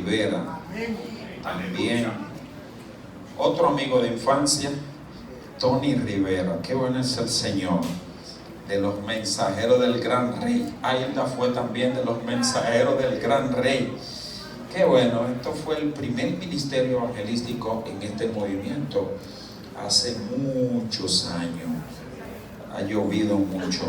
Rivera. También otro amigo de infancia, Tony Rivera. Qué bueno es el Señor. De los mensajeros del gran rey. Aida fue también de los mensajeros del gran rey. Qué bueno, esto fue el primer ministerio evangelístico en este movimiento hace muchos años. Ha llovido mucho.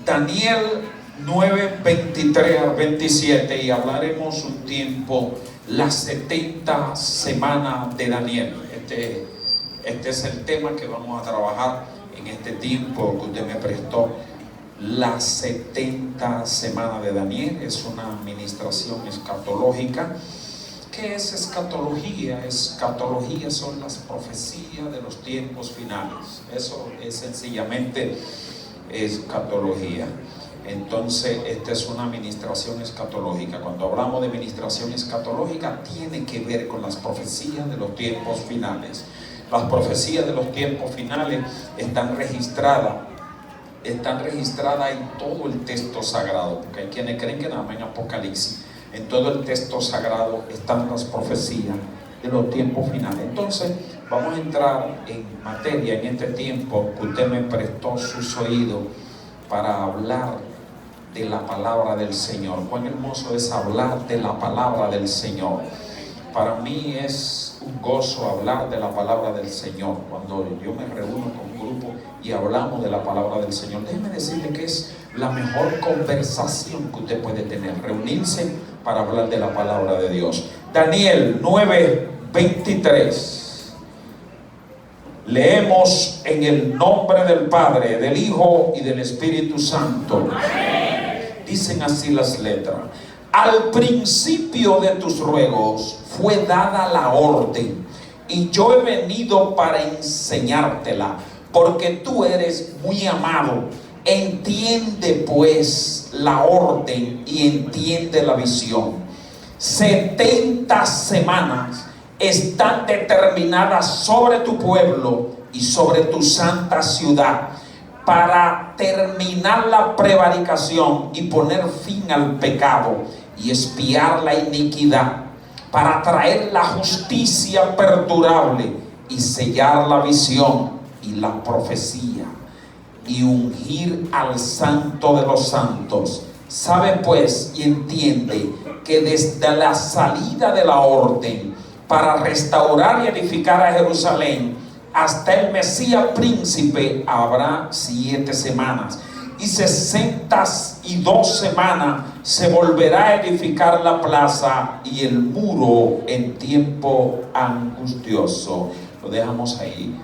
Daniel 9, 23 al 27, y hablaremos un tiempo las 70 semanas de Daniel. Este es el tema que vamos a trabajar en este tiempo que usted me prestó. Las 70 semanas de Daniel es una administración escatológica. ¿Qué es escatología? Escatología son las profecías de los tiempos finales. Eso es sencillamente escatología. Entonces, esta es una administración escatológica. Cuando hablamos de administración escatológica, tiene que ver con las profecías de los tiempos finales. Las profecías de los tiempos finales están registradas en todo el texto sagrado, porque hay quienes creen que nada más en Apocalipsis. En todo el texto sagrado están las profecías de los tiempos finales. Entonces, vamos a entrar en materia en este tiempo que usted me prestó sus oídos para hablar de la palabra del Señor. Cuán hermoso es hablar de la palabra del Señor. Para mí es un gozo hablar de la palabra del Señor. Cuando yo me reúno con un grupo y hablamos de la palabra del Señor, déjeme decirle que es la mejor conversación que usted puede tener, reunirse para hablar de la palabra de Dios. Daniel 9, 23. Leemos en el nombre del Padre, del Hijo y del Espíritu Santo. Dicen así las letras. Al principio de tus ruegos fue dada la orden, y yo he venido para enseñártela, porque tú eres muy amado. Entiende pues la orden y entiende la visión. 70 semanas están determinadas sobre tu pueblo y sobre tu santa ciudad, para terminar la prevaricación y poner fin al pecado y expiar la iniquidad, para traer la justicia perdurable y sellar la visión y la profecía y ungir al santo de los santos. Sabe pues y entiende que desde la salida de la orden para restaurar y edificar a Jerusalén hasta el Mesías príncipe habrá 7 semanas, y 62 semanas se volverá a edificar la plaza y el muro en tiempo angustioso. Lo dejamos ahí.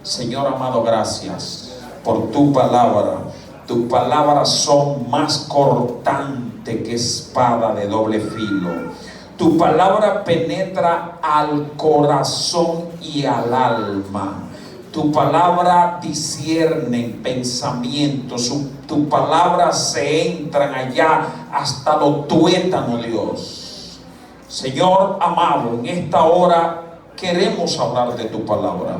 Señor amado, gracias por tu palabra. Tus palabras son más cortantes que espada de doble filo. Tu palabra penetra al corazón y al alma. Tu palabra discierne pensamientos. Tu palabra se entran allá hasta los tuétanos, Dios. Señor amado, en esta hora queremos hablar de tu palabra.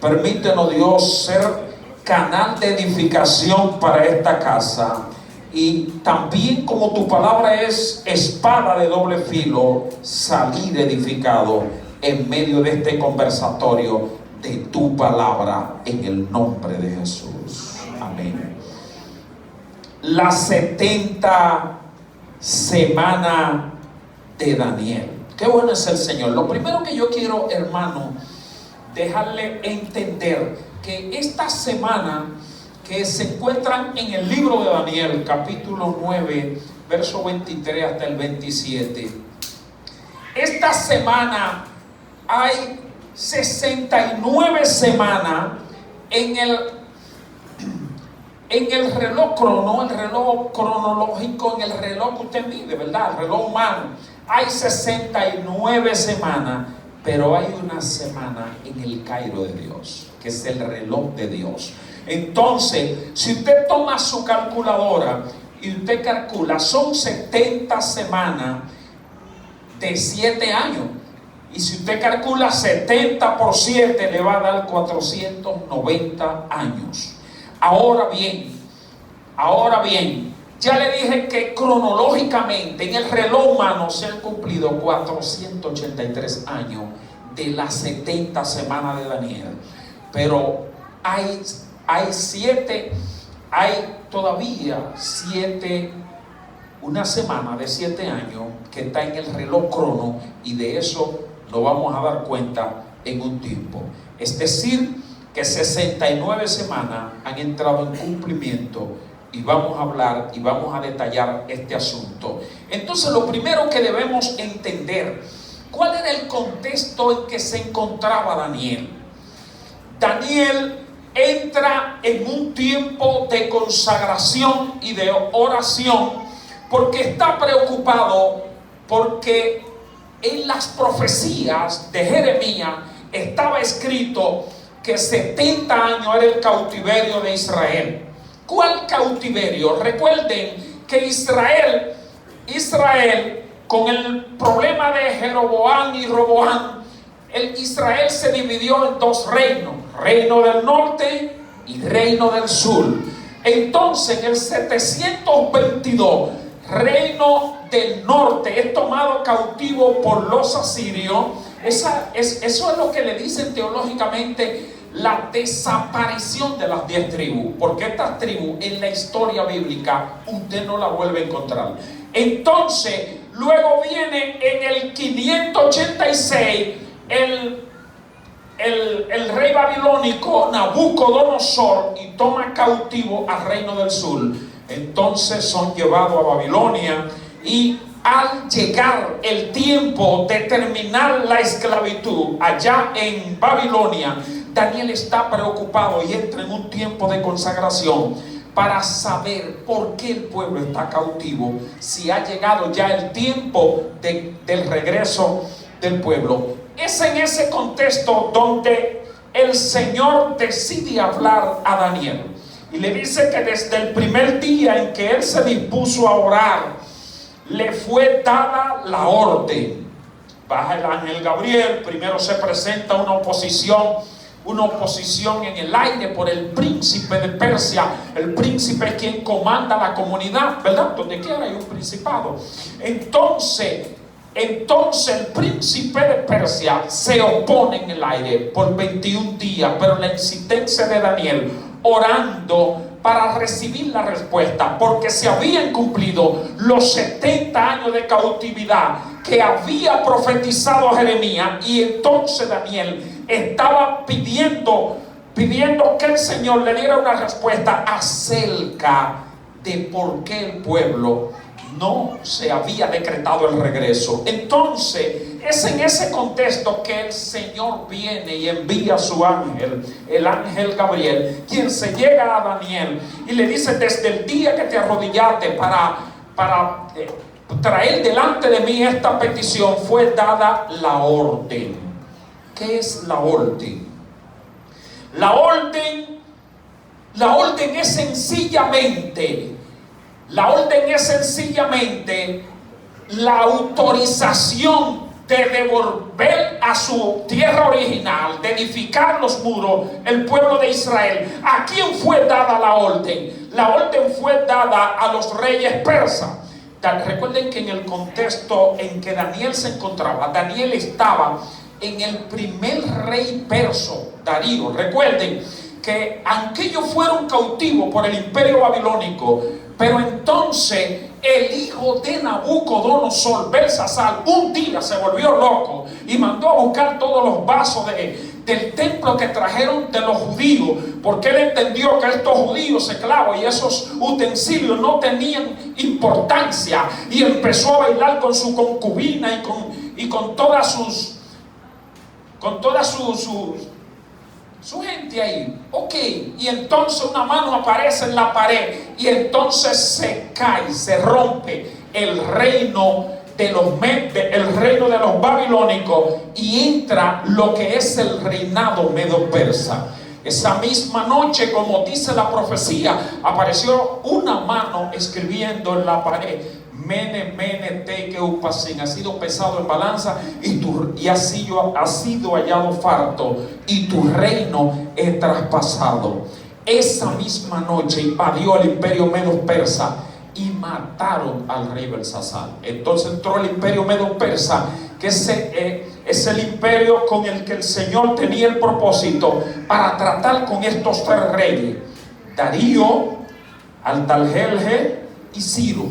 Permítenos, Dios, ser canal de edificación para esta casa. Y también, como tu palabra es espada de doble filo, salir edificado en medio de este conversatorio de tu palabra, en el nombre de Jesús. Amén. Las 70 semanas de Daniel. Qué bueno es el Señor. Lo primero que yo quiero, hermano, dejarle entender que esta semana que se encuentran en el libro de Daniel, capítulo 9, verso 23 hasta el 27. Esta semana hay 69 semanas en el reloj cronológico, en el reloj que usted mide, ¿verdad? El reloj humano. Hay 69 semanas, pero hay una semana en el Cairo de Dios, que es el reloj de Dios. Entonces, si usted toma su calculadora y usted calcula, son 70 semanas de 7 años. Y si usted calcula 70 por 7, le va a dar 490 años. Ahora bien, Ya le dije que cronológicamente en el reloj humano se han cumplido 483 años de las 70 semanas de Daniel. Pero hay todavía una semana de 7 años que está en el reloj crono, y de eso nos vamos a dar cuenta en un tiempo. Es decir, que 69 semanas han entrado en cumplimiento, y vamos a hablar y vamos a detallar este asunto. Entonces, lo primero que debemos entender, ¿cuál era el contexto en que se encontraba Daniel? Daniel entra en un tiempo de consagración y de oración, porque está preocupado, porque en las profecías de Jeremías estaba escrito que 70 años era el cautiverio de Israel. ¿Cuál cautiverio? Recuerden que Israel, con el problema de Jeroboam y Roboam, Israel se dividió en dos reinos: reino del norte y reino del sur. Entonces, en el 722, reino del norte es tomado cautivo por los asirios. Eso es lo que le dicen teológicamente la desaparición de las 10 tribus, porque estas tribus en la historia bíblica usted no la vuelve a encontrar. Entonces, luego viene en el 586 el rey babilónico Nabucodonosor y toma cautivo al reino del sur. Entonces son llevados a Babilonia, y al llegar el tiempo de terminar la esclavitud allá en Babilonia, Daniel está preocupado y entra en un tiempo de consagración para saber por qué el pueblo está cautivo, si ha llegado ya el tiempo del regreso del pueblo. Es en ese contexto donde el Señor decide hablar a Daniel, y le dice que desde el primer día en que él se dispuso a orar, le fue dada la orden. Baja el ángel Gabriel, primero se presenta una oposición en el aire por el príncipe de Persia. El príncipe es quien comanda la comunidad, ¿verdad? Donde quiera hay un principado. Entonces el príncipe de Persia se opone en el aire por 21 días, pero la insistencia de Daniel, orando para recibir la respuesta, porque se habían cumplido los 70 años de cautividad que había profetizado Jeremías, y entonces Daniel estaba pidiendo que el Señor le diera una respuesta acerca de por qué el pueblo no se había decretado el regreso. Entonces es en ese contexto que el Señor viene y envía a su ángel, el ángel Gabriel, quien se llega a Daniel y le dice: desde el día que te arrodillaste para traer delante de mí esta petición, fue dada la orden. ¿Qué es la orden? La orden es sencillamente la autorización de devolver a su tierra original, de edificar los muros, el pueblo de Israel. ¿A quién fue dada la orden? La orden fue dada a los reyes persas. Recuerden que en el contexto en que Daniel se encontraba, Daniel estaba en el primer rey perso, Darío. Recuerden que aunque ellos fueron cautivos por el imperio babilónico, pero entonces el hijo de Nabucodonosor, Belsasar, un día se volvió loco y mandó a buscar todos los vasos del templo que trajeron de los judíos, porque él entendió que estos judíos esclavos y esos utensilios no tenían importancia, y empezó a bailar con su concubina y con todas su gente ahí. Ok, y entonces una mano aparece en la pared, y entonces se cae, se rompe el reino de los babilónicos, y entra lo que es el reinado medo-persa. Esa misma noche, como dice la profecía, apareció una mano escribiendo en la pared: Mene, mene, tekel upasin, ha sido pesado en balanza y ha sido hallado farto, y tu reino es traspasado. Esa misma noche invadió el imperio medo-persa y mataron al rey Belsasar. Entonces entró el imperio medo-persa, que es el imperio con el que el Señor tenía el propósito para tratar con estos tres reyes: Darío, Artajerjes y Ciro,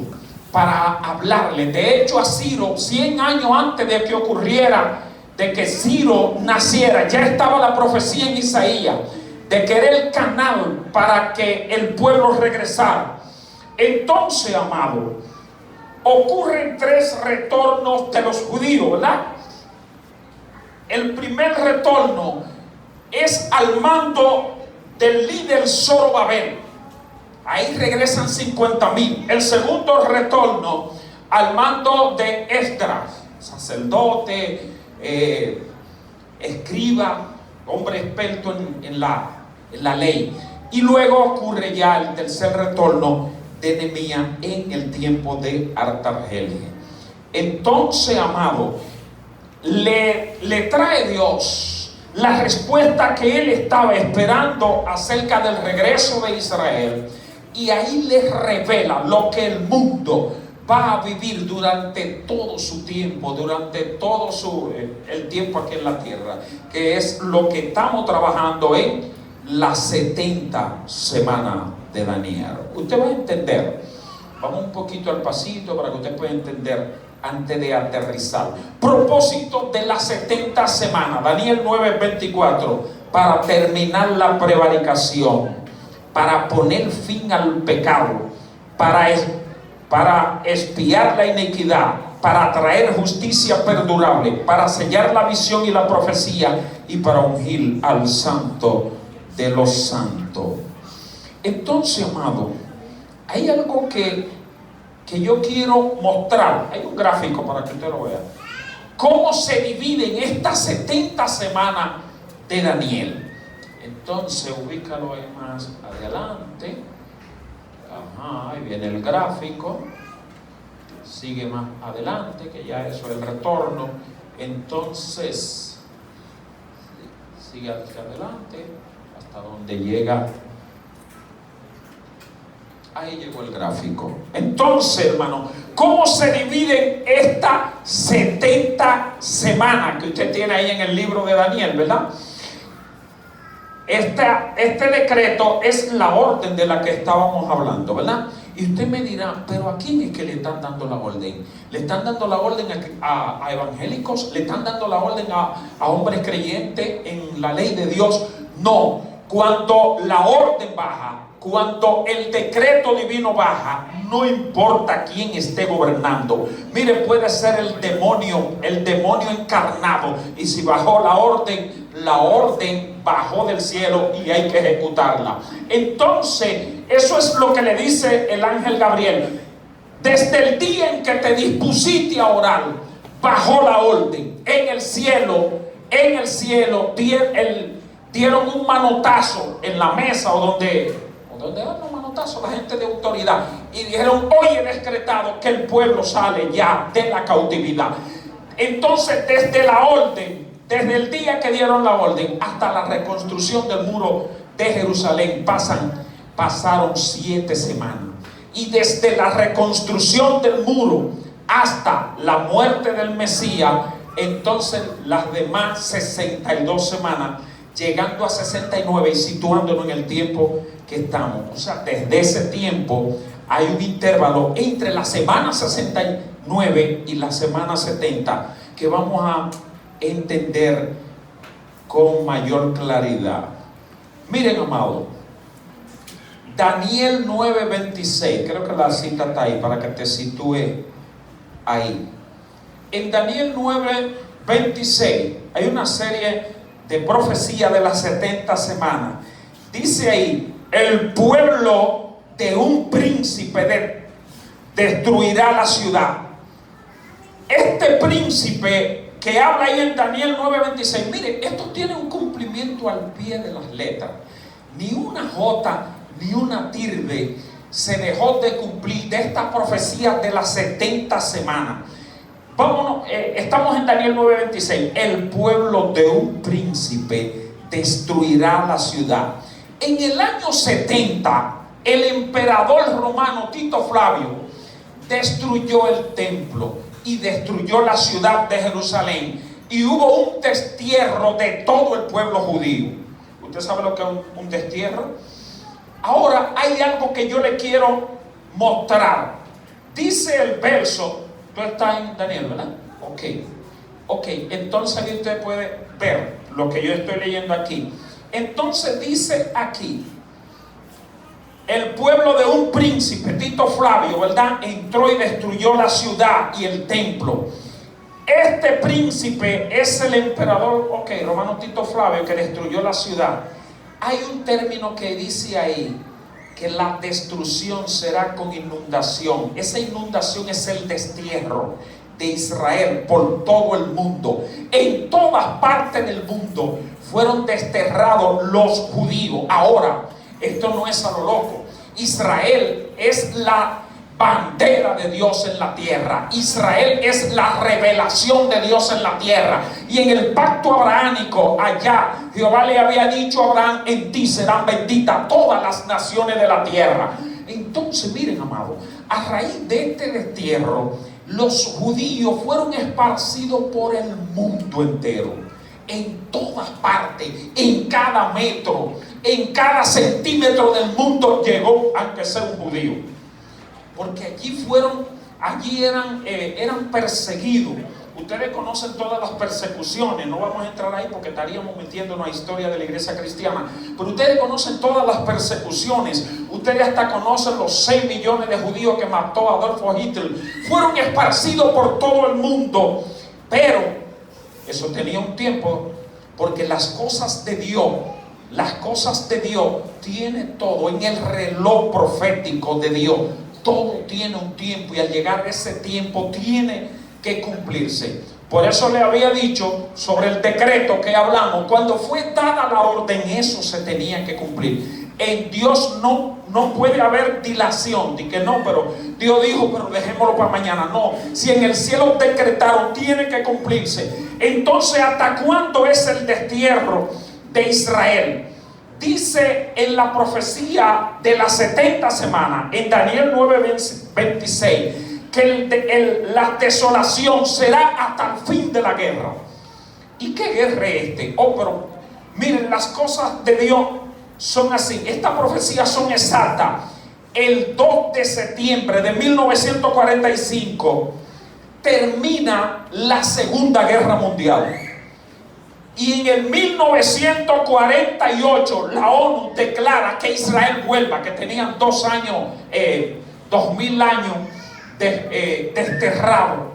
para hablarle. De hecho, a Ciro, 100 años antes de que ocurriera, de que Ciro naciera, ya estaba la profecía en Isaías de que era el canal para que el pueblo regresara. Entonces, amado, ocurren tres retornos de los judíos, ¿verdad? El primer retorno es al mando del líder Zorobabel. Ahí regresan 50,000. El segundo retorno al mando de Esdras, sacerdote, escriba, hombre experto en la ley. Y luego ocurre ya el tercer retorno de Nehemías en el tiempo de Artajerjes. Entonces, amado, le trae Dios la respuesta que él estaba esperando acerca del regreso de Israel, y ahí le revela lo que el mundo va a vivir durante todo su tiempo, durante todo el tiempo aquí en la tierra, que es lo que estamos trabajando en las 70 semanas de Daniel. Usted va a entender, vamos un poquito al pasito para que usted pueda entender antes de aterrizar. Propósito de las 70 semanas, Daniel 9:24, para terminar la prevaricación, para poner fin al pecado, para expiar la iniquidad, para traer justicia perdurable, para sellar la visión y la profecía, y para ungir al santo de los santos. Entonces, amado, hay algo que yo quiero mostrar. Hay un gráfico para que usted lo vea. Cómo se dividen estas 70 semanas de Daniel. Entonces, ubícalo ahí más adelante. Ajá, ahí viene el gráfico. Sigue más adelante, que ya eso es el retorno. Entonces, sigue hacia adelante hasta donde llega. Ahí llegó el gráfico. Entonces, hermano, ¿cómo se dividen estas 70 semanas que usted tiene ahí en el libro de Daniel, verdad? Este decreto es la orden de la que estábamos hablando, ¿verdad? Y usted me dirá, ¿pero a quién es que le están dando la orden? ¿Le están dando la orden a evangélicos? ¿Le están dando la orden a hombres creyentes en la ley de Dios? No. Cuando la orden baja, cuando el decreto divino baja, no importa quién esté gobernando. Mire, puede ser el demonio encarnado, y si bajó la orden bajó del cielo y hay que ejecutarla. Entonces, eso es lo que le dice el ángel Gabriel. Desde el día en que te dispusiste a orar, bajó la orden. En el cielo dieron un manotazo en la mesa, o donde dan los manotazos la gente de autoridad, y dijeron: hoy he decretado que el pueblo sale ya de la cautividad. Entonces, desde el día que dieron la orden hasta la reconstrucción del muro de Jerusalén pasaron 7 semanas. Y desde la reconstrucción del muro hasta la muerte del Mesías, entonces las demás 62 semanas, llegando a 69 y situándonos en el tiempo que estamos. O sea, desde ese tiempo hay un intervalo entre la semana 69 y la semana 70 que vamos a entender con mayor claridad. Miren, amado, Daniel 9:26, creo que la cita está ahí para que te sitúe ahí. En Daniel 9:26 hay una serie de profecía de las 70 semanas. Dice ahí: el pueblo de un príncipe destruirá la ciudad. Este príncipe que habla ahí en Daniel 9:26, mire, esto tiene un cumplimiento al pie de las letras. Ni una jota ni una tilde se dejó de cumplir de esta profecía de las 70 semanas. Vámonos, estamos en Daniel 9:26. El pueblo de un príncipe destruirá la ciudad. En el año 70 el emperador romano Tito Flavio destruyó el templo y destruyó la ciudad de Jerusalén, y hubo un destierro de todo el pueblo judío. ¿Usted sabe lo que es un destierro? Ahora hay algo que yo le quiero mostrar. Dice el verso, tú estás en Daniel, ¿verdad? Ok, entonces ahí usted puede ver lo que yo estoy leyendo aquí. Entonces dice aquí, el pueblo de un príncipe, Tito Flavio, ¿verdad?, entró y destruyó la ciudad y el templo. Este príncipe es el emperador, romano Tito Flavio, que destruyó la ciudad. Hay un término que dice ahí, que la destrucción será con inundación. Esa inundación es el destierro de Israel por todo el mundo. En todas partes del mundo fueron desterrados los judíos. Ahora, esto no es a lo loco. Israel es la bandera de Dios en la tierra. Israel es la revelación de Dios en la tierra. Y en el pacto abrahámico, allá Jehová le había dicho a Abraham: en ti serán benditas todas las naciones de la tierra. Entonces, miren, amado, a raíz de este destierro, los judíos fueron esparcidos por el mundo entero, en todas partes, en cada metro, en cada centímetro del mundo llegó, aunque sea un judío. Porque allí eran perseguidos. Ustedes conocen todas las persecuciones. No vamos a entrar ahí porque estaríamos metiéndonos a la historia de la iglesia cristiana. Pero ustedes conocen todas las persecuciones. Ustedes hasta conocen los 6 millones de judíos que mató Adolfo Hitler. Fueron esparcidos por todo el mundo. Pero eso tenía un tiempo, porque las cosas de Dios tiene todo en el reloj profético de Dios. Todo tiene un tiempo, y al llegar ese tiempo tiene que cumplirse. Por eso le había dicho sobre el decreto que hablamos. Cuando fue dada la orden, eso se tenía que cumplir. En Dios no puede haber dilación. De que no, pero Dios dijo, pero dejémoslo para mañana. No, si en el cielo decretaron, tiene que cumplirse. Entonces, ¿hasta cuándo es el destierro de Israel? Dice en la profecía de las 70 semanas, en Daniel 9:26, que la desolación será hasta el fin de la guerra. ¿Y qué guerra es este? Pero miren, las cosas de Dios son así. Estas profecías son exactas. El 2 de septiembre de 1945 termina la Segunda Guerra Mundial. Y en el 1948 la ONU declara que Israel vuelva, que tenían 2000 años desterrado.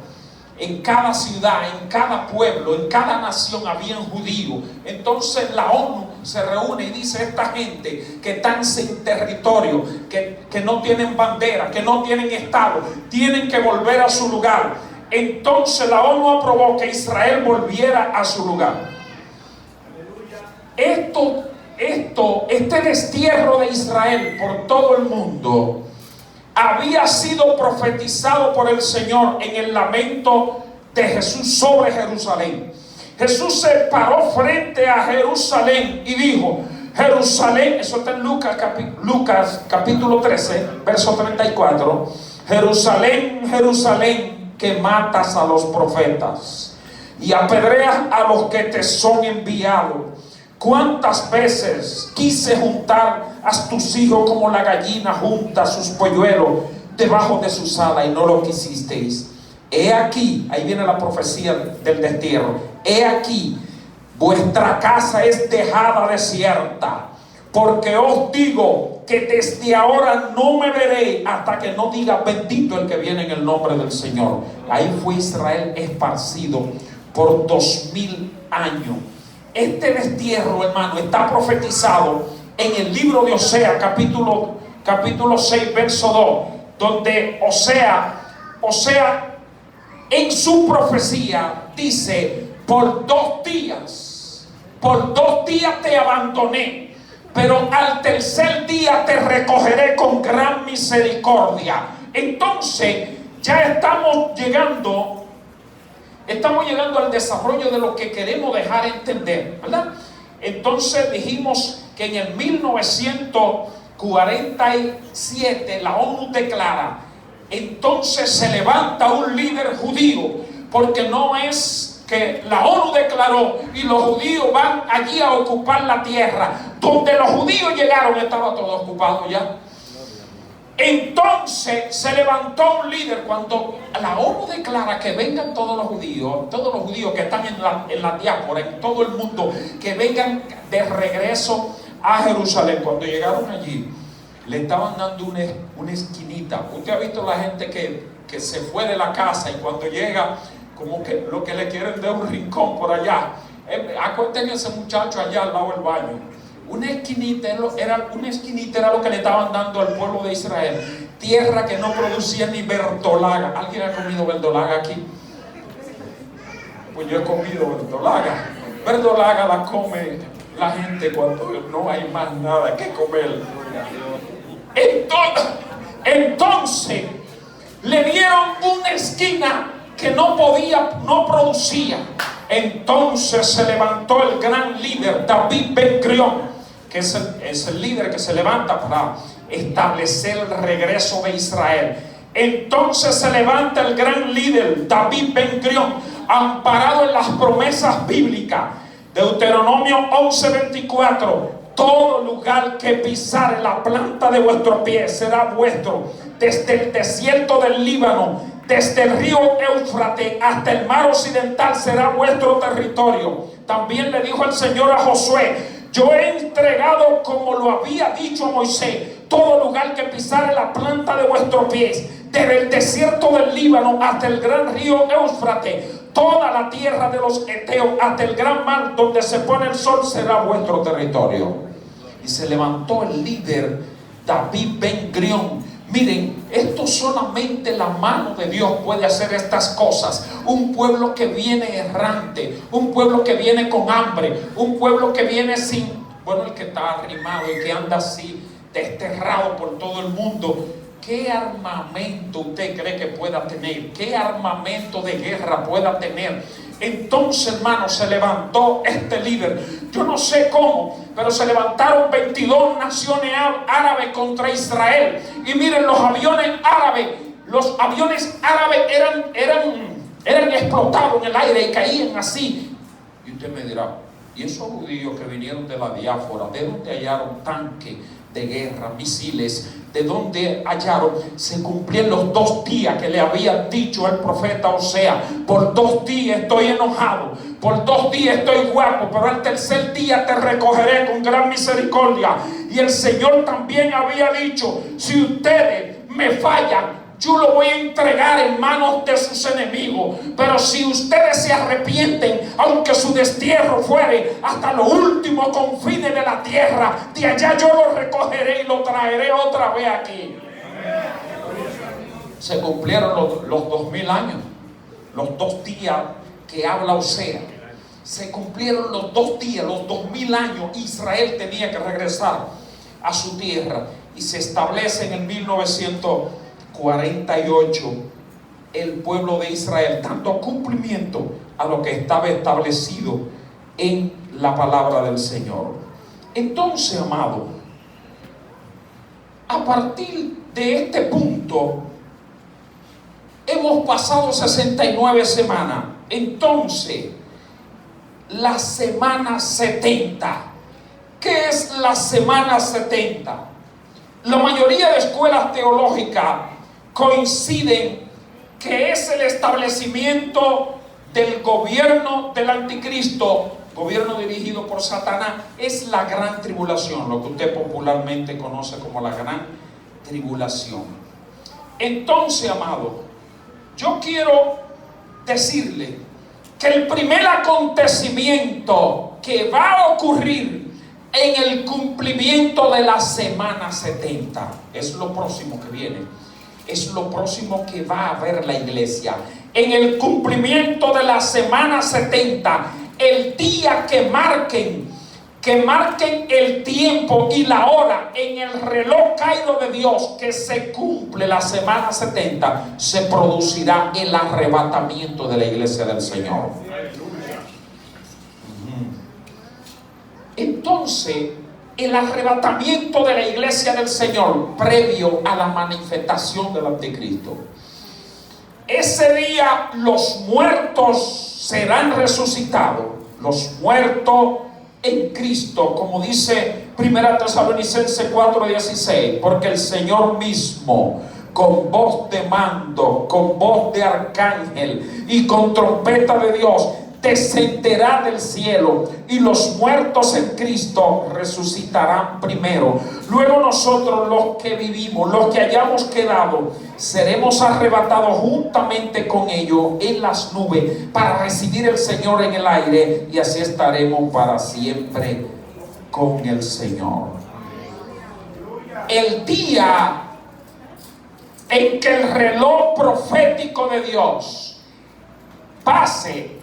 En cada ciudad, en cada pueblo, en cada nación habían judíos. Entonces la ONU se reúne y dice: esta gente que están sin territorio, que no tienen bandera, que no tienen estado, tienen que volver a su lugar. Entonces la ONU aprobó que Israel volviera a su lugar. Este destierro de Israel por todo el mundo había sido profetizado por el Señor en el lamento de Jesús sobre Jerusalén. Jesús se paró frente a Jerusalén y dijo: Jerusalén, eso está en Lucas capítulo 13, verso 34. Jerusalén, Jerusalén, que matas a los profetas y apedreas a los que te son enviados. ¿Cuántas veces quise juntar a tus hijos como la gallina junta sus polluelos debajo de sus alas, y no lo quisisteis? He aquí, ahí viene la profecía del destierro. He aquí, vuestra casa es dejada desierta, porque os digo que desde ahora no me veré hasta que no diga: bendito el que viene en el nombre del Señor. Ahí fue Israel esparcido por 2000 años. Este destierro, hermano, está profetizado en el libro de Osea, capítulo 6, verso 2, donde Osea en su profecía dice: por 2 días te abandoné, pero al tercer día te recogeré con gran misericordia. Entonces ya estamos llegando al desarrollo de lo que queremos dejar entender, ¿verdad? Entonces dijimos que en el 1945 47, la ONU declara: entonces se levanta un líder judío, porque no es que la ONU declaró y los judíos van allí a ocupar la tierra. Donde los judíos llegaron estaba todo ocupado ya. Entonces se levantó un líder. Cuando la ONU declara que vengan todos los judíos que están en la diáspora, en todo el mundo, que vengan de regreso a Jerusalén. Cuando llegaron allí, le estaban dando una esquinita. Usted ha visto la gente que se fue de la casa y cuando llega, como que lo que le quieren dar un rincón por allá. Acuérdense ese muchacho allá al lado del baño. Una esquinita era lo que le estaban dando al pueblo de Israel. Tierra que no producía ni verdolaga. ¿Alguien ha comido verdolaga aquí? Pues yo he comido verdolaga. Verdolaga la come la gente cuando no hay más nada que comer. Entonces le dieron una esquina que no producía. Entonces se levantó el gran líder David Ben-Gurión, que es el líder que se levanta para establecer el regreso de Israel. Entonces se levanta el gran líder David Ben-Gurión, amparado en las promesas bíblicas. Deuteronomio 11:24: todo lugar que pisare la planta de vuestro pie será vuestro, desde el desierto del Líbano, desde el río Éufrates hasta el mar occidental será vuestro territorio. También le dijo el Señor a Josué: yo he entregado, como lo había dicho a Moisés, todo lugar que pisare la planta de vuestros pies, desde el desierto del Líbano hasta el gran río Éufrates, toda la tierra de los Eteos hasta el gran mar donde se pone el sol será vuestro territorio. Y se levantó el líder David Ben-Gurión. Miren, esto solamente la mano de Dios puede hacer estas cosas. Un pueblo que viene errante, un pueblo que viene con hambre, un pueblo que viene sin, el que está arrimado y que anda así desterrado por todo el mundo. ¿Qué armamento usted cree que pueda tener? ¿Qué armamento de guerra pueda tener? Entonces, hermano, se levantó este líder. Yo no sé cómo, pero se levantaron 22 naciones árabes contra Israel. Y miren, los aviones árabes eran explotados en el aire y caían así. Y usted me dirá: ¿y esos judíos que vinieron de la diáspora, de dónde hallaron tanques de guerra, misiles? ¿De dónde hallaron? Se cumplieron los 2 días que le había dicho el profeta Oseas: por 2 días estoy enojado, por 2 días estoy guapo, pero al tercer día te recogeré con gran misericordia. Y el Señor también había dicho: si ustedes me fallan, yo lo voy a entregar en manos de sus enemigos. Pero si ustedes se arrepienten, aunque su destierro fuere hasta los últimos confines de la tierra, de allá yo lo recogeré y lo traeré otra vez aquí. Se cumplieron los 2000 años, los 2 días que habla Oseas. Se cumplieron los 2 días, los 2000 años. Israel tenía que regresar a su tierra y se establece en el 1948 el pueblo de Israel, dando cumplimiento a lo que estaba establecido en la palabra del Señor. Entonces, amado, a partir de este punto hemos pasado 69 semanas. Entonces, la semana 70. ¿Qué es la semana 70? La mayoría de escuelas teológicas coinciden que es el establecimiento del gobierno del anticristo, gobierno dirigido por Satanás. Es la gran tribulación, lo que usted popularmente conoce como la gran tribulación. Entonces, amado, yo quiero decirle que el primer acontecimiento que va a ocurrir en el cumplimiento de la semana 70 es lo próximo que viene. Es lo próximo que va a ver la iglesia. En el cumplimiento de la semana 70, el día que marquen el tiempo y la hora en el reloj caído de Dios, que se cumple la semana 70, se producirá el arrebatamiento de la iglesia del Señor. Entonces, el arrebatamiento de la iglesia del Señor previo a la manifestación del anticristo. Ese día los muertos serán resucitados, los muertos en Cristo, como dice 1 Tesalonicenses 4:16, porque el Señor mismo, con voz de mando, con voz de arcángel y con trompeta de Dios, descenderá del cielo, y los muertos en Cristo resucitarán primero. Luego nosotros, los que vivimos, los que hayamos quedado, seremos arrebatados juntamente con ellos en las nubes para recibir al Señor en el aire, y así estaremos para siempre con el Señor. El día en que el reloj profético de Dios pase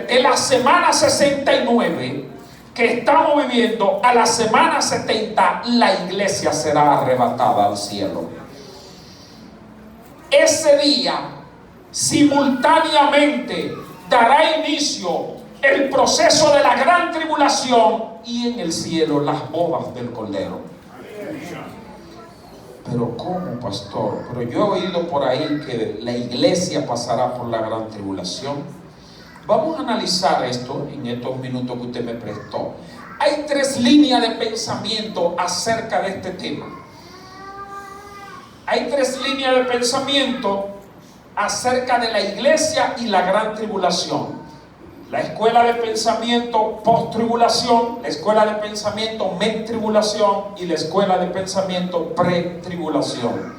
de la semana 69 que estamos viviendo a la semana 70, la iglesia será arrebatada al cielo. Ese día simultáneamente dará inicio el proceso de la gran tribulación, y en el cielo las bodas del Cordero. Pero ¿cómo, pastor? Pero yo he oído por ahí que la iglesia pasará por la gran tribulación. Vamos a analizar esto en estos minutos que usted me prestó. Hay 3 líneas de pensamiento acerca de este tema. Hay 3 líneas de pensamiento acerca de la iglesia y la gran tribulación. La escuela de pensamiento post-tribulación, la escuela de pensamiento mid-tribulación y la escuela de pensamiento pre-tribulación.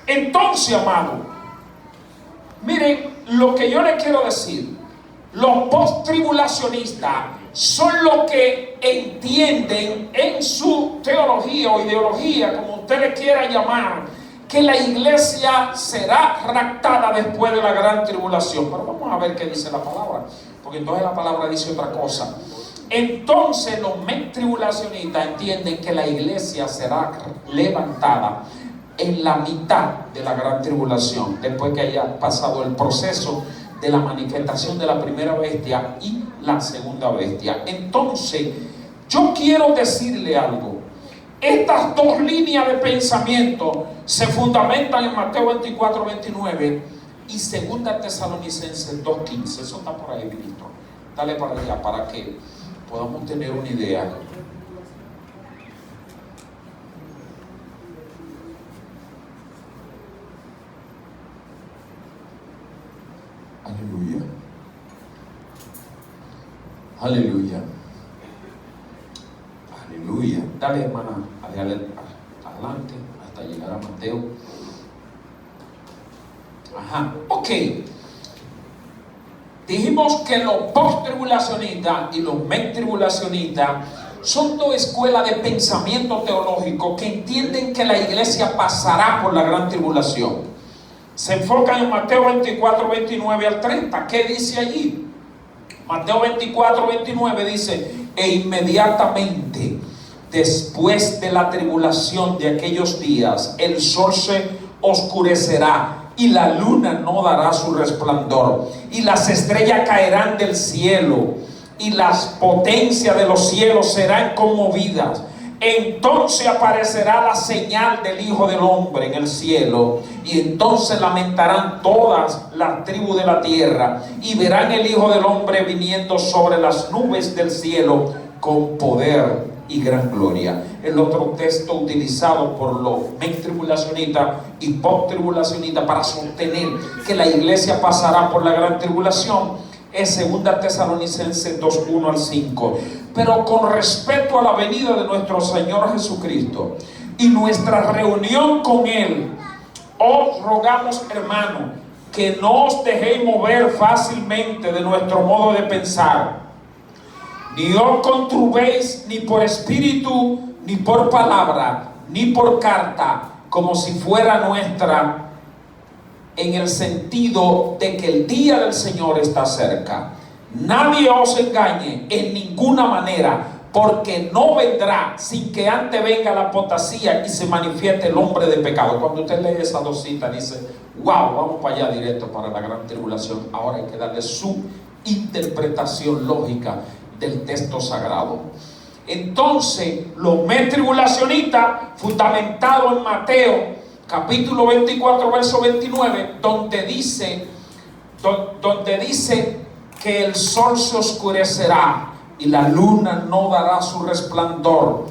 Entonces, amado, miren lo que yo le quiero decir. Los post-tribulacionistas son los que entienden en su teología o ideología, como usted le quiera llamar, que la iglesia será raptada después de la gran tribulación. Pero vamos a ver qué dice la palabra, porque entonces la palabra dice otra cosa. Entonces los tribulacionistas entienden que la iglesia será levantada en la mitad de la gran tribulación, después que haya pasado el proceso de la manifestación de la primera bestia y la segunda bestia. Entonces yo quiero decirle algo. Estas 2 líneas de pensamiento se fundamentan en Mateo 24:29 y 2 Tesalonicenses 2:15. Eso está por ahí, ministro. Dale para allá para que podamos tener una idea. Aleluya. Aleluya. Aleluya. Dale, hermana, adelante hasta llegar a Mateo. Ajá, ok. Dijimos que los post-tribulacionistas y los mid-tribulacionistas son 2 escuelas de pensamiento teológico que entienden que la iglesia pasará por la gran tribulación. Se enfocan en Mateo 24:29 al 30. ¿Qué dice allí? Mateo 24:29 dice: e inmediatamente después de la tribulación de aquellos días, el sol se oscurecerá y la luna no dará su resplandor, y las estrellas caerán del cielo, y las potencias de los cielos serán conmovidas. Entonces aparecerá la señal del Hijo del Hombre en el cielo, y entonces lamentarán todas las tribus de la tierra, y verán el Hijo del Hombre viniendo sobre las nubes del cielo con poder y gran gloria. El otro texto utilizado por los tribulacionistas y post-tribulacionistas para sostener que la iglesia pasará por la gran tribulación es 2 Tesalonicenses 2:1 al 5. Pero con respecto a la venida de nuestro Señor Jesucristo y nuestra reunión con Él, os rogamos, hermanos, que no os dejéis mover fácilmente de nuestro modo de pensar, ni os conturbéis ni por espíritu, ni por palabra, ni por carta, como si fuera nuestra, en el sentido de que el día del Señor está cerca. Nadie os engañe en ninguna manera, porque no vendrá sin que antes venga la apostasía y se manifieste el hombre de pecado. Cuando usted lee esas 2 citas, dice: wow, vamos para allá directo para la gran tribulación. Ahora hay que darle su interpretación lógica del texto sagrado. Entonces, los tribulacionistas, fundamentado en Mateo, capítulo 24, verso 29, donde dice que el sol se oscurecerá y la luna no dará su resplandor,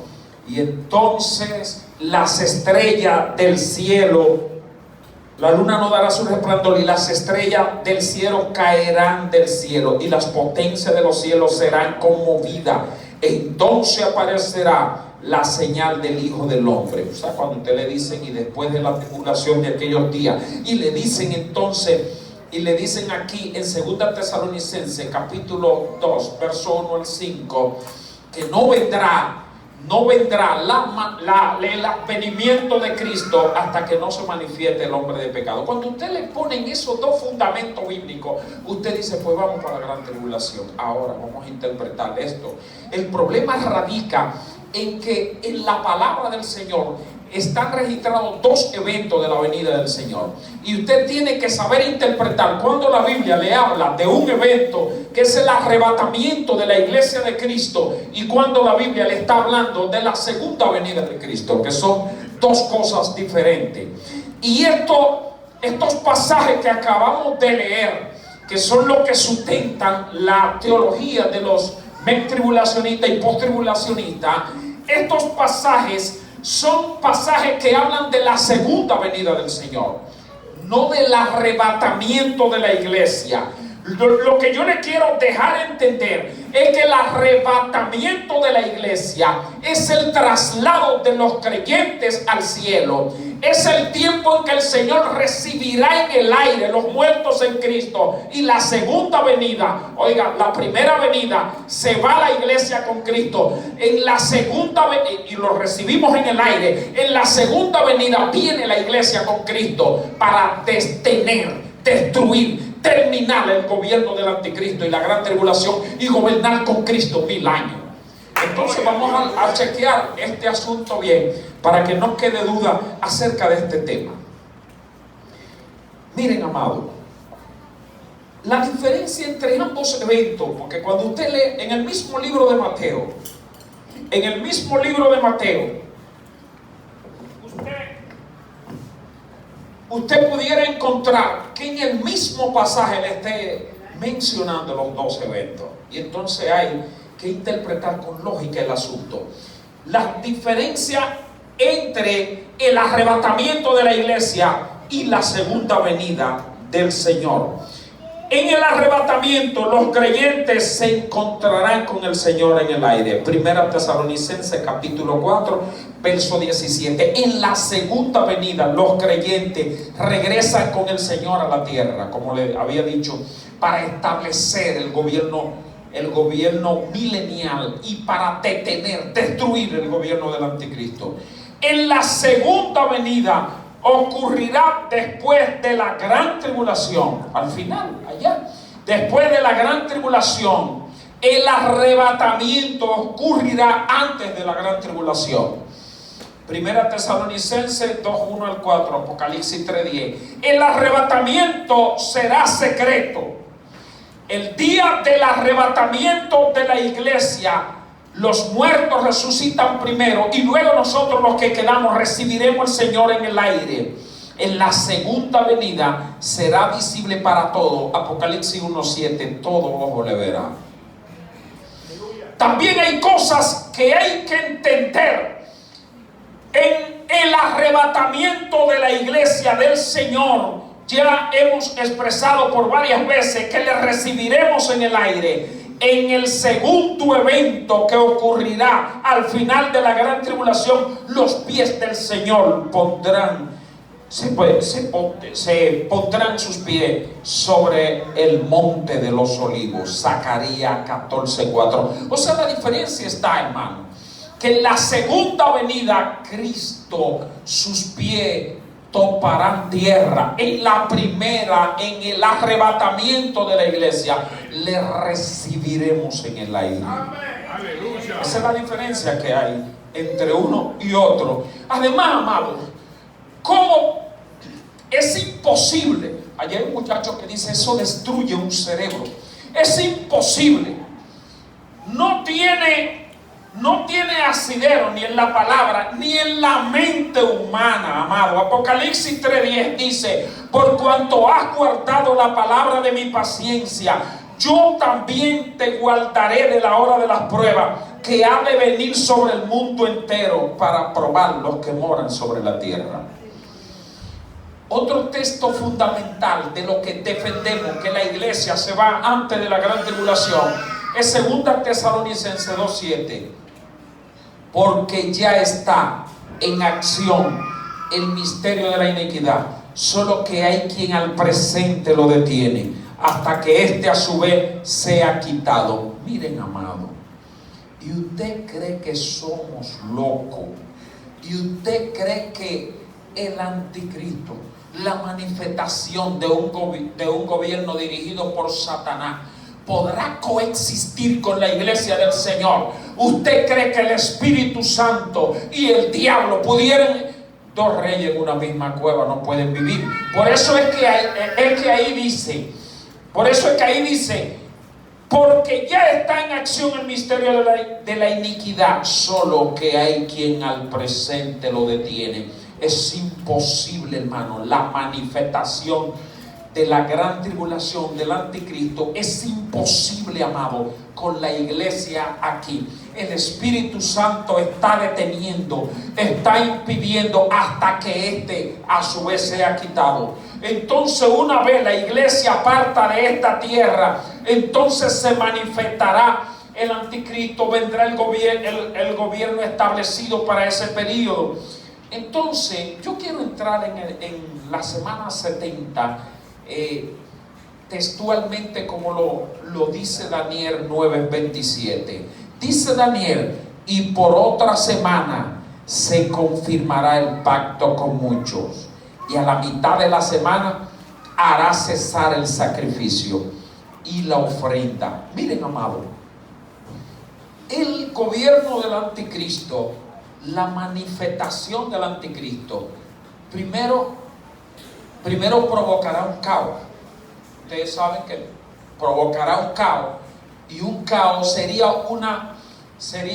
y entonces las estrellas del cielo, la luna no dará su resplandor y las estrellas del cielo caerán del cielo y las potencias de los cielos serán conmovidas. Entonces aparecerá la señal del Hijo del Hombre. O sea, cuando usted le dicen, y después de la tribulación de aquellos días, y le dicen entonces, y le dicen aquí en 2 Tesalonicenses capítulo 2 verso 1 al 5, que no vendrá el advenimiento de Cristo hasta que no se manifieste el hombre de pecado. Cuando usted le ponen esos dos fundamentos bíblicos, usted dice, pues vamos para la gran tribulación. Ahora vamos a interpretar esto. El problema radica en que en la palabra del Señor están registrados dos eventos de la venida del Señor, y usted tiene que saber interpretar cuando la Biblia le habla de un evento que es el arrebatamiento de la iglesia de Cristo, y cuando la Biblia le está hablando de la segunda venida de Cristo, que son dos cosas diferentes. Y estos pasajes que acabamos de leer, que son los que sustentan la teología de los tribulacionistas y postribulacionistas, estos pasajes son pasajes que hablan de la segunda venida del Señor, no del arrebatamiento de la iglesia. Lo que yo le quiero dejar entender es que el arrebatamiento de la iglesia es el traslado de los creyentes al cielo. Es el tiempo en que el Señor recibirá en el aire los muertos en Cristo. Y la segunda venida, oiga, la primera venida se va a la iglesia con Cristo. En la segunda venida, y lo recibimos en el aire, en la segunda venida viene la iglesia con Cristo para destruir, terminar el gobierno del anticristo y la gran tribulación y gobernar con Cristo 1000 años. Entonces vamos a chequear este asunto bien para que no quede duda acerca de este tema. Miren, amado, la diferencia entre ambos eventos, porque cuando usted lee en el mismo libro de Mateo, usted pudiera encontrar que en el mismo pasaje le esté mencionando los dos eventos, y entonces hay que interpretar con lógica el asunto. La diferencia entre el arrebatamiento de la iglesia y la segunda venida del Señor. En el arrebatamiento los creyentes se encontrarán con el Señor en el aire. Primera Tesalonicenses capítulo 4 verso 17. En la segunda venida los creyentes regresan con el Señor a la tierra, como le había dicho, para establecer el gobierno milenial y para destruir el gobierno del anticristo. En la segunda venida ocurrirá después de la gran tribulación, al final, allá, después de la gran tribulación. El arrebatamiento ocurrirá antes de la gran tribulación. Primera Tesalonicenses 2, 1 al 4, Apocalipsis 3, 10. El arrebatamiento será secreto. El día del arrebatamiento de la iglesia, los muertos resucitan primero y luego nosotros los que quedamos recibiremos al Señor en el aire. En la segunda venida será visible para todos. Apocalipsis 1:7, todo ojo le verá. También hay cosas que hay que entender. En el arrebatamiento de la iglesia del Señor, ya hemos expresado por varias veces que le recibiremos en el aire. En el segundo evento que ocurrirá al final de la gran tribulación, los pies del Señor se pondrán sus pies sobre el monte de los olivos. Zacarías 14:4. O sea, la diferencia está, hermano, que en la segunda venida Cristo, sus pies toparán tierra. En la primera, en el arrebatamiento de la iglesia, le recibiremos en el aire. Aleluya. Esa es la diferencia que hay entre uno y otro. Además, amado, ¿cómo es imposible? Allá hay un muchacho que dice, eso destruye un cerebro. Es imposible. No tiene no tiene asidero ni en la palabra ni en la mente humana, amado. Apocalipsis 3:10 dice: por cuanto has guardado la palabra de mi paciencia, yo también te guardaré de la hora de las pruebas que ha de venir sobre el mundo entero para probar los que moran sobre la tierra. Otro texto fundamental de lo que defendemos que la iglesia se va antes de la gran tribulación es 2 Tesalonicenses 2:7. Porque ya está en acción el misterio de la iniquidad, solo que hay quien al presente lo detiene, hasta que éste a su vez sea quitado. Miren, amado, y usted cree que somos locos, y usted cree que el anticristo, la manifestación de un gobierno dirigido por Satanás, podrá coexistir con la iglesia del Señor. ¿Usted cree que el Espíritu Santo y el diablo pudieran? Dos reyes en una misma cueva no pueden vivir. Por eso es que ahí dice, porque ya está en acción el misterio de la iniquidad, solo que hay quien al presente lo detiene. Es imposible, hermano, la manifestación de la gran tribulación del anticristo es imposible, amado, con la iglesia aquí. El Espíritu Santo está deteniendo, está impidiendo hasta que éste a su vez sea quitado. Entonces, una vez la iglesia parta de esta tierra, entonces se manifestará el anticristo, vendrá el gobierno establecido para ese periodo. Entonces, yo quiero entrar en la semana 70, textualmente como lo dice Daniel 9:27. Dice Daniel: y por otra semana se confirmará el pacto con muchos, y a la mitad de la semana hará cesar el sacrificio y la ofrenda. Miren, amado, el gobierno del anticristo, la manifestación del anticristo, primero provocará un caos. Ustedes saben que provocará un caos, y un caos sería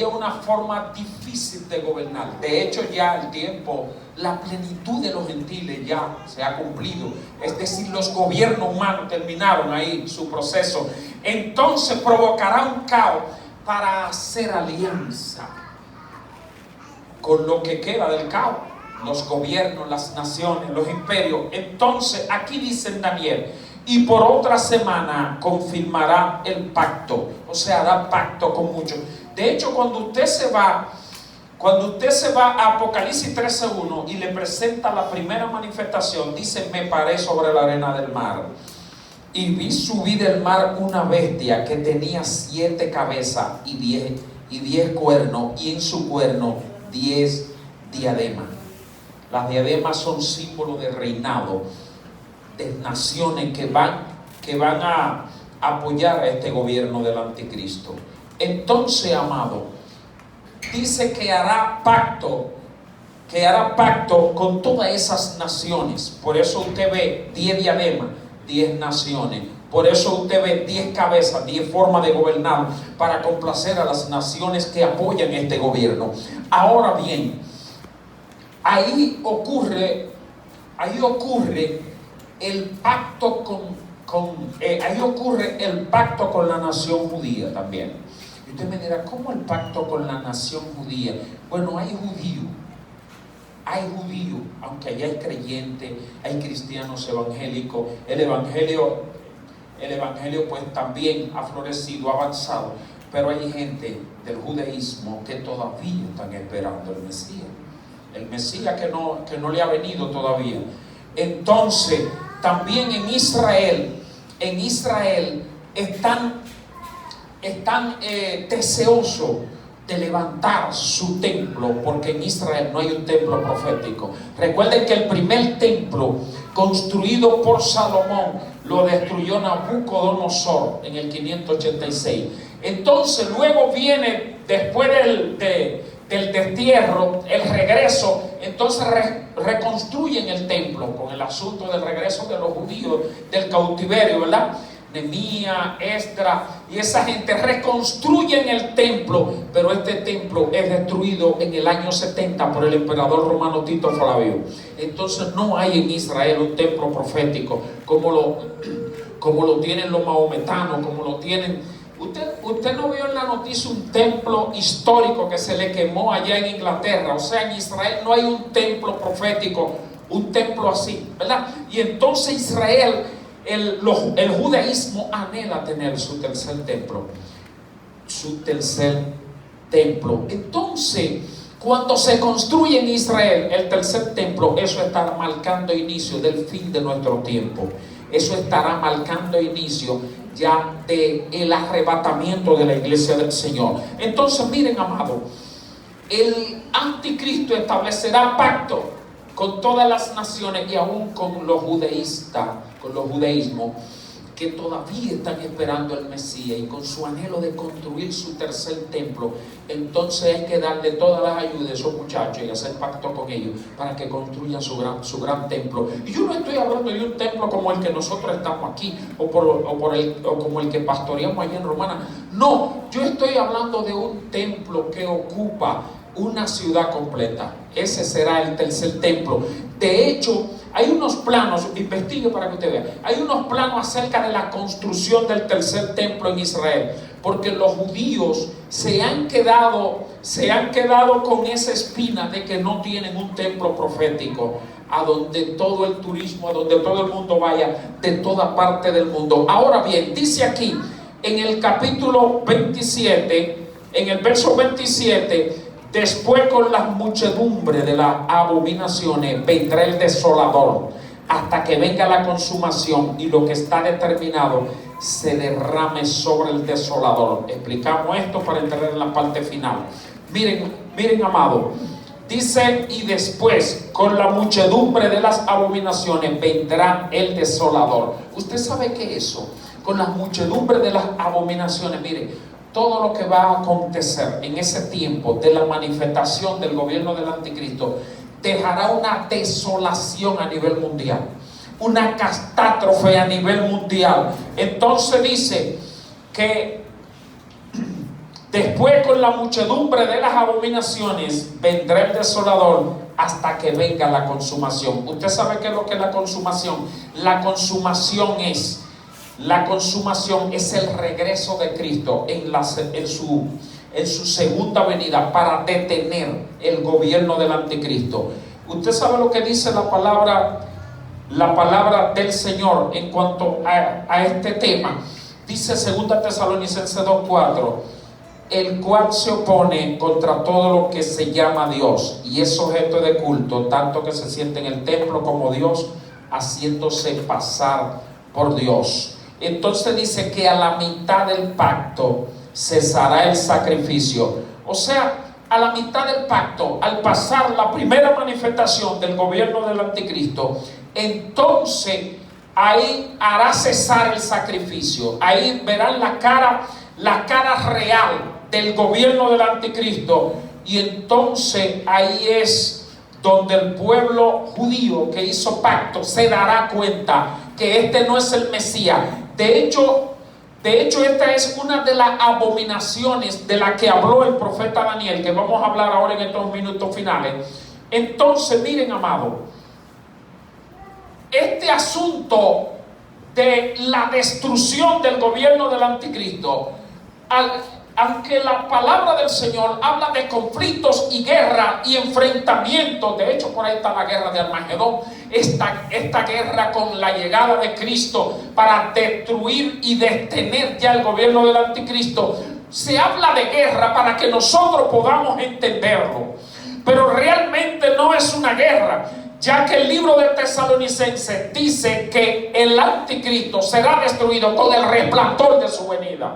una forma difícil de gobernar. De hecho, ya el tiempo, la plenitud de los gentiles ya se ha cumplido. Es decir, los gobiernos humanos terminaron ahí su proceso. Entonces provocará un caos para hacer alianza con lo que queda del caos, los gobiernos, las naciones, los imperios. Entonces aquí dice en Daniel: y por otra semana confirmará el pacto, o sea, hará pacto con muchos. De hecho, cuando usted se va a Apocalipsis 13:1 y le presenta la primera manifestación, dice: me paré sobre la arena del mar y vi subir del mar una bestia que tenía 7 cabezas y 10 cuernos, y en su cuerno 10 diademas. Las diademas son símbolos de reinado, de naciones que van a apoyar a este gobierno del anticristo. Entonces, amado, dice que hará pacto con todas esas naciones. Por eso usted ve 10 diademas, 10 naciones. Por eso usted ve 10 cabezas, 10 formas de gobernar para complacer a las naciones que apoyan este gobierno. Ahora bien, ahí ocurre el pacto con la nación judía también. Y usted me dirá: ¿cómo el pacto con la nación judía? Bueno, hay judíos, aunque allá hay creyentes, hay cristianos evangélicos. El evangelio pues también ha florecido, ha avanzado, pero hay gente del judaísmo que todavía están esperando el Mesías que no le ha venido todavía. Entonces, también en Israel están deseosos de levantar su templo, porque en Israel no hay un templo profético. Recuerden que el primer templo construido por Salomón lo destruyó Nabucodonosor en el 586. Entonces luego viene, después del destierro, el regreso. Entonces reconstruyen el templo con el asunto del regreso de los judíos del cautiverio, ¿verdad? Nehemías, Esdras y esa gente reconstruyen el templo, pero este templo es destruido en el año 70 por el emperador romano Tito Flavio. Entonces no hay en Israel un templo profético como lo tienen los mahometanos, como lo tienen. Usted no vio en la noticia un templo histórico que se le quemó allá en Inglaterra. O sea, en Israel no hay un templo profético, un templo así, ¿verdad? Y entonces Israel, el judaísmo anhela tener su tercer templo. Entonces, cuando se construye en Israel el tercer templo, eso estará marcando inicio del fin de nuestro tiempo. Eso estará marcando inicio ya del arrebatamiento de la iglesia del Señor. Entonces, miren, amado, el anticristo establecerá pacto con todas las naciones y aún con los judaístas, con los judaísmos que todavía están esperando el Mesías y con su anhelo de construir su tercer templo. Entonces hay que darle todas las ayudas a esos muchachos y hacer pacto con ellos para que construyan su gran templo. Y yo no estoy hablando de un templo como el que nosotros estamos aquí o como el que pastoreamos allá en Romana. No, yo estoy hablando de un templo que ocupa una ciudad completa. Ese será el tercer templo. De hecho, hay unos planos, investigue para que usted vea, hay unos planos acerca de la construcción del tercer templo en Israel, porque los judíos se han quedado con esa espina de que no tienen un templo profético, a donde todo el turismo, a donde todo el mundo vaya, de toda parte del mundo. Ahora bien, dice aquí, en el capítulo 27, en el verso 27, después con las muchedumbres de las abominaciones vendrá el desolador, hasta que venga la consumación y lo que está determinado se derrame sobre el desolador. Explicamos esto para entrar en la parte final. Miren, amado, dice, y después con la muchedumbre de las abominaciones vendrá el desolador. ¿Usted sabe qué es eso? Con la muchedumbre de las abominaciones, miren, todo lo que va a acontecer en ese tiempo de la manifestación del gobierno del anticristo dejará una desolación a nivel mundial, una catástrofe a nivel mundial. Entonces dice que después con la muchedumbre de las abominaciones vendrá el desolador hasta que venga la consumación. ¿Usted sabe qué es lo que es la consumación? La consumación es el regreso de Cristo en su segunda venida para detener el gobierno del anticristo. Usted sabe lo que dice la palabra del Señor en cuanto a este tema. Dice 2 Tesalonicenses 2:4, el cual se opone contra todo lo que se llama Dios y es objeto de culto, tanto que se siente en el templo como Dios, haciéndose pasar por Dios. Entonces dice que a la mitad del pacto cesará el sacrificio. O sea, a la mitad del pacto, al pasar la primera manifestación del gobierno del anticristo, entonces ahí hará cesar el sacrificio. Ahí verán la cara real del gobierno del anticristo. Y entonces ahí es donde el pueblo judío que hizo pacto se dará cuenta que este no es el Mesías. De hecho, esta es una de las abominaciones de la que habló el profeta Daniel, que vamos a hablar ahora en estos minutos finales. Entonces, miren, amado, este asunto de la destrucción del gobierno del anticristo, aunque la palabra del Señor habla de conflictos y guerra y enfrentamientos, de hecho por ahí está la guerra de Armagedón, esta guerra con la llegada de Cristo para destruir y detener ya el gobierno del anticristo, se habla de guerra para que nosotros podamos entenderlo, pero realmente no es una guerra, ya que el libro de Tesalonicenses dice que el anticristo será destruido con el resplandor de su venida.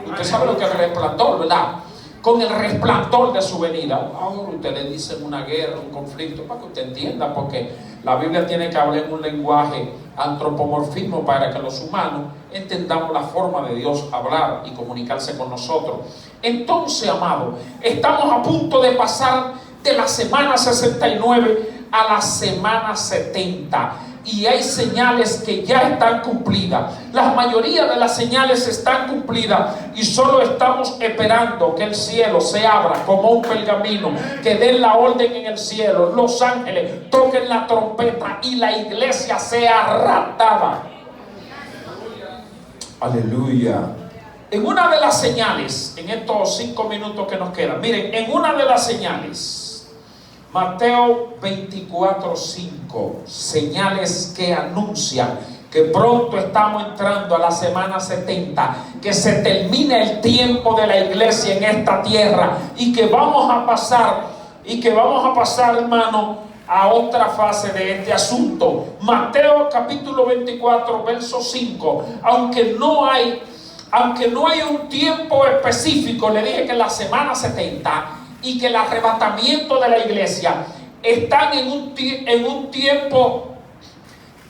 Usted sabe lo que es el resplandor, ¿verdad? Con el resplandor de su venida. Ahora usted le dice una guerra, un conflicto, para que usted entienda, porque la Biblia tiene que hablar en un lenguaje antropomorfismo para que los humanos entendamos la forma de Dios hablar y comunicarse con nosotros. Entonces, amado, estamos a punto de pasar de la semana 69 a la semana 70. y hay señales que ya están cumplidas. La mayoría de las señales están cumplidas y solo estamos esperando que el cielo se abra como un pergamino, que den la orden en el cielo, los ángeles toquen la trompeta y la iglesia sea raptada. Aleluya. En una de las señales, en estos 5 minutos que nos quedan, miren, en una de las señales, Mateo 24:5, señales que anuncian que pronto estamos entrando a la semana 70, que se termina el tiempo de la iglesia en esta tierra y que vamos a pasar, hermano, a otra fase de este asunto. Mateo capítulo 24, verso 5, aunque no hay un tiempo específico, le dije que la semana 70 y que el arrebatamiento de la iglesia están en un tiempo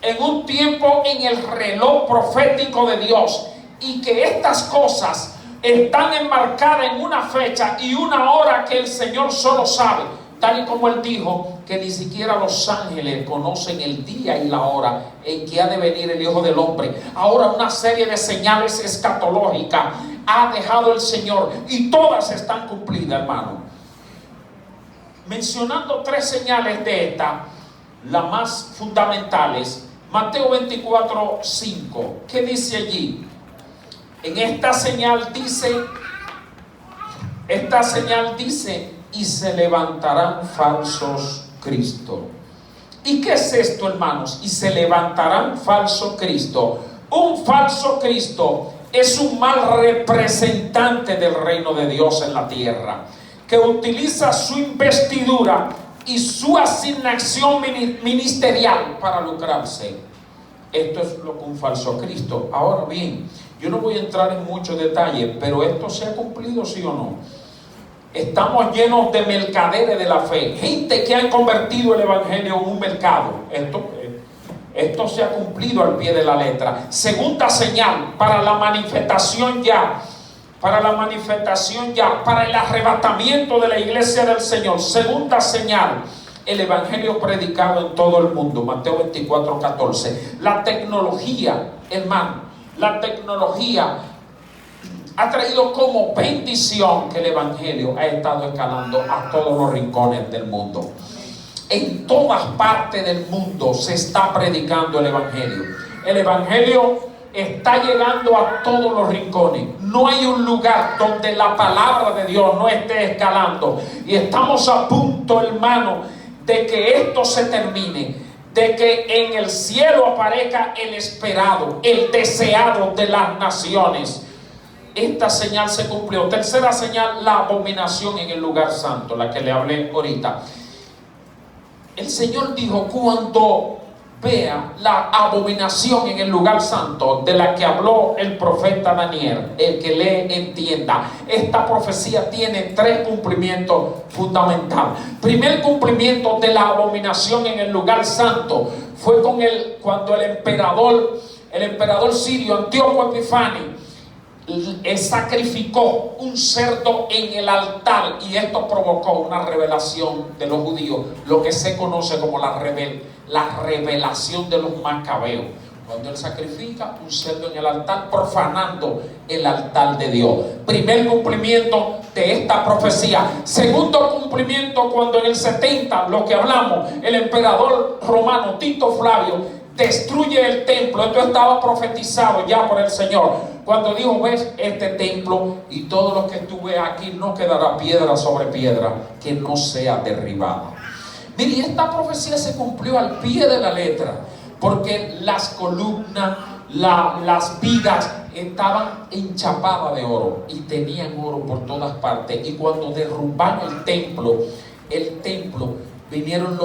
en el reloj profético de Dios, y que estas cosas están enmarcadas en una fecha y una hora que el Señor solo sabe, tal y como Él dijo que ni siquiera los ángeles conocen el día y la hora en que ha de venir el Hijo del Hombre. Ahora una serie de señales escatológicas ha dejado el Señor y todas están cumplidas, hermano. Mencionando 3 señales de estas, las más fundamentales. Mateo 24:5, ¿qué dice allí? En esta señal dice, y se levantarán falsos Cristos. ¿Y qué es esto, hermanos? Y se levantarán falsos Cristos. Un falso Cristo es un mal representante del reino de Dios en la tierra, que utiliza su investidura y su asignación ministerial para lucrarse. Esto es lo que un falso Cristo. Ahora bien, yo no voy a entrar en muchos detalles, pero esto se ha cumplido, ¿sí o no? Estamos llenos de mercaderes de la fe, gente que ha convertido el evangelio en un mercado. Esto se ha cumplido al pie de la letra. Segunda señal, para la manifestación ya, para el arrebatamiento de la iglesia del Señor. Segunda señal, el evangelio predicado en todo el mundo. Mateo 24:14. La tecnología, hermano, la tecnología ha traído como bendición que el evangelio ha estado escalando a todos los rincones del mundo. En todas partes del mundo se está predicando el evangelio. El evangelio está llegando a todos los rincones. No hay un lugar donde la palabra de Dios no esté escalando. Y estamos a punto, hermano, de que esto se termine, de que en el cielo aparezca el esperado, el deseado de las naciones. Esta señal se cumplió. Tercera señal, la abominación en el lugar santo, la que le hablé ahorita. El Señor dijo, cuando vea la abominación en el lugar santo, de la que habló el profeta Daniel, el que le entienda, esta profecía tiene 3 cumplimientos fundamentales. Primer cumplimiento de la abominación en el lugar santo fue cuando el emperador sirio Antíoco Epífanes sacrificó un cerdo en el altar, y esto provocó una revelación de los judíos, lo que se conoce como la revelación de los macabeos, cuando él sacrifica un cerdo en el altar, profanando el altar de Dios. Primer cumplimiento de esta profecía. Segundo cumplimiento, cuando en el 70, lo que hablamos, el emperador romano Tito Flavio destruye el templo. Esto estaba profetizado ya por el Señor, cuando dijo, ves, este templo y todo lo que tú ves aquí, no quedará piedra sobre piedra que no sea derribada. Mire, esta profecía se cumplió al pie de la letra, porque las columnas, las vigas estaban enchapadas de oro y tenían oro por todas partes. Y cuando derrumbaron el templo, vinieron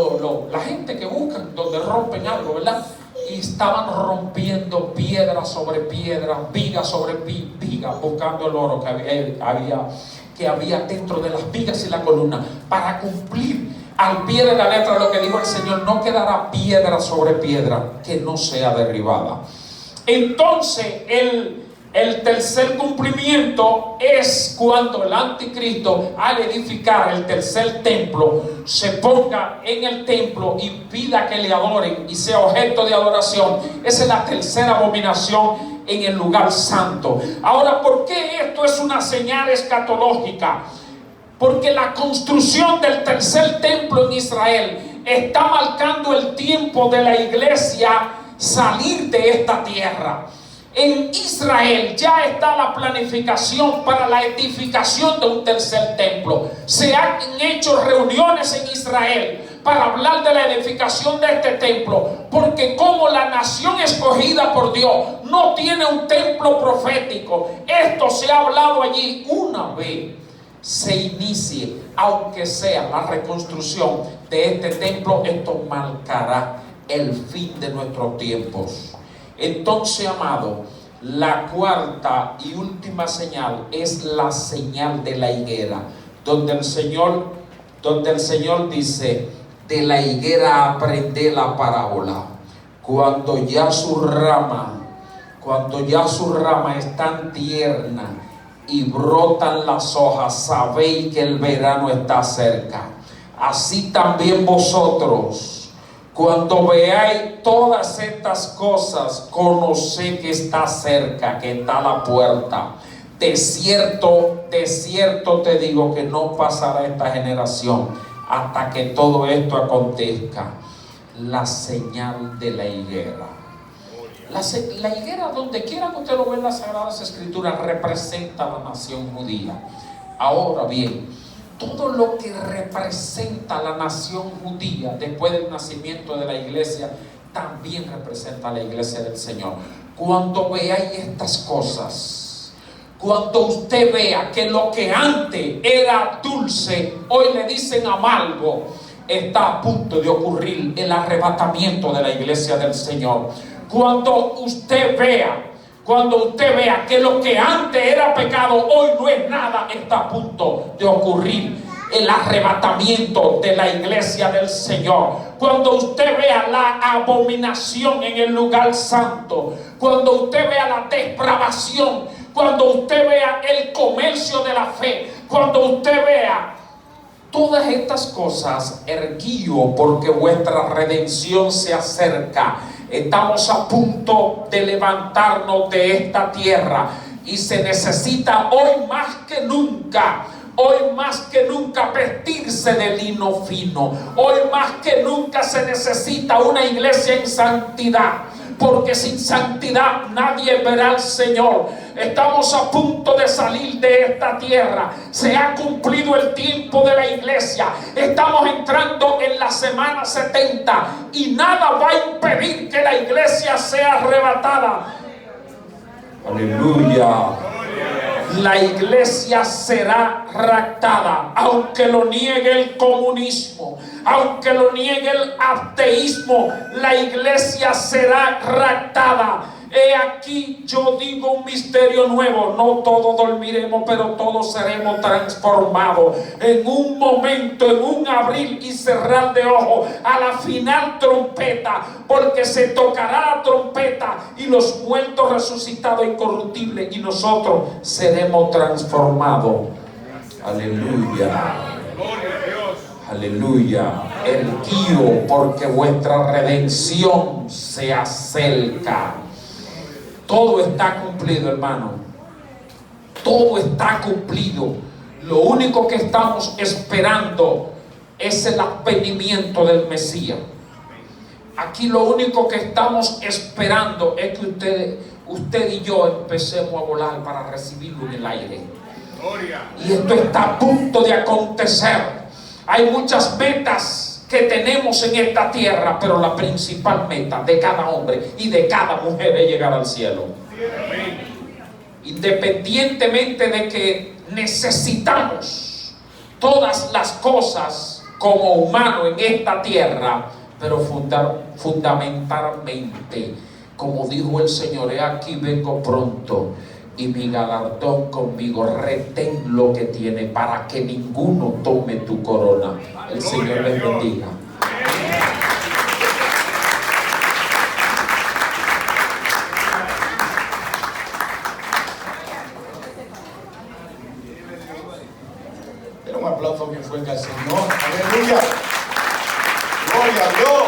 la gente que buscan donde rompen algo, ¿verdad? Y estaban rompiendo piedra sobre piedra, viga sobre viga, buscando el oro que había dentro de las vigas y la columna, para cumplir al pie de la letra lo que dijo el Señor: no quedará piedra sobre piedra que no sea derribada. Entonces El tercer cumplimiento es cuando el anticristo, al edificar el tercer templo, se ponga en el templo y pida que le adoren y sea objeto de adoración. Esa es la tercera abominación en el lugar santo. Ahora, ¿por qué esto es una señal escatológica? Porque la construcción del tercer templo en Israel está marcando el tiempo de la iglesia salir de esta tierra. En Israel ya está la planificación para la edificación de un tercer templo. Se han hecho reuniones en Israel para hablar de la edificación de este templo, porque como la nación escogida por Dios no tiene un templo profético, esto se ha hablado allí. Una vez se inicie, aunque sea la reconstrucción de este templo, esto marcará el fin de nuestros tiempos. Entonces, amado, la cuarta y última señal es la señal de la higuera, donde el Señor dice: de la higuera aprende la parábola. Cuando ya su rama es tan tierna y brotan las hojas, sabéis que el verano está cerca. Así también vosotros, cuando veáis todas estas cosas, conoced que está cerca, que está a la puerta. De cierto te digo que no pasará esta generación hasta que todo esto acontezca. La señal de la higuera. La higuera, donde quiera que usted lo vea en las Sagradas Escrituras, representa a la nación judía. Ahora bien, todo lo que representa a la nación judía después del nacimiento de la iglesia, también representa a la iglesia del Señor. Cuando veáis estas cosas, cuando usted vea que lo que antes era dulce, hoy le dicen amargo, está a punto de ocurrir el arrebatamiento de la iglesia del Señor. Cuando usted vea que lo que antes era pecado hoy no es nada, está a punto de ocurrir el arrebatamiento de la iglesia del Señor. Cuando usted vea la abominación en el lugar santo, cuando usted vea la depravación, cuando usted vea el comercio de la fe, cuando usted vea todas estas cosas, erguíos, porque vuestra redención se acerca. Estamos a punto de levantarnos de esta tierra y se necesita hoy más que nunca vestirse de lino fino. Hoy más que nunca se necesita una iglesia en santidad, porque sin santidad nadie verá al Señor. Estamos a punto de salir de esta tierra. Se ha cumplido el tiempo de la iglesia. Estamos entrando en la semana 70 y nada va a impedir que la iglesia sea arrebatada. Aleluya. La iglesia será raptada, aunque lo niegue el comunismo, aunque lo niegue el ateísmo, la iglesia será raptada. He aquí yo digo un misterio nuevo: no todos dormiremos, pero todos seremos transformados en un momento, en un abrir y cerrar de ojos, a la final trompeta, porque se tocará la trompeta y los muertos resucitados incorruptibles, y nosotros seremos transformados. Aleluya. Aleluya. Erguíos, porque vuestra redención se acerca. Todo está cumplido, hermano. Todo está cumplido. Lo único que estamos esperando es el advenimiento del Mesías. Aquí lo único que estamos esperando es que usted y yo empecemos a volar para recibirlo en el aire. Y esto está a punto de acontecer. Hay muchas metas que tenemos en esta tierra, pero la principal meta de cada hombre y de cada mujer es llegar al cielo. Independientemente de que necesitamos todas las cosas como humanos en esta tierra, pero fundamentalmente, como dijo el Señor: he aquí vengo pronto, y mi galardón conmigo. Retén lo que tiene para que ninguno tome tu corona. El Señor les bendiga. un aplauso bien fuerte al Señor. Aleluya. Gloria a Dios.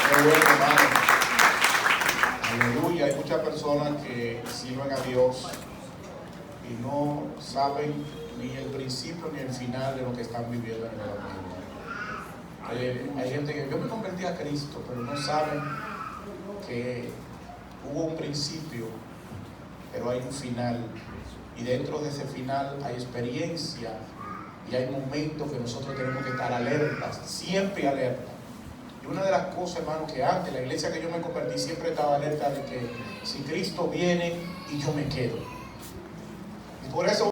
Qué bueno, hermano. Aleluya. Hay muchas personas que sirven a Dios y no saben ni el principio ni el final de lo que están viviendo en el Evangelio. Hay gente que yo me convertí a Cristo, pero no saben que hubo un principio, pero hay un final. Y dentro de ese final hay experiencia y hay momentos que nosotros tenemos que estar alertas, siempre alertas. Y una de las cosas, hermano, que antes la iglesia que yo me convertí siempre estaba alerta de que si Cristo viene y yo me quedo. Y por eso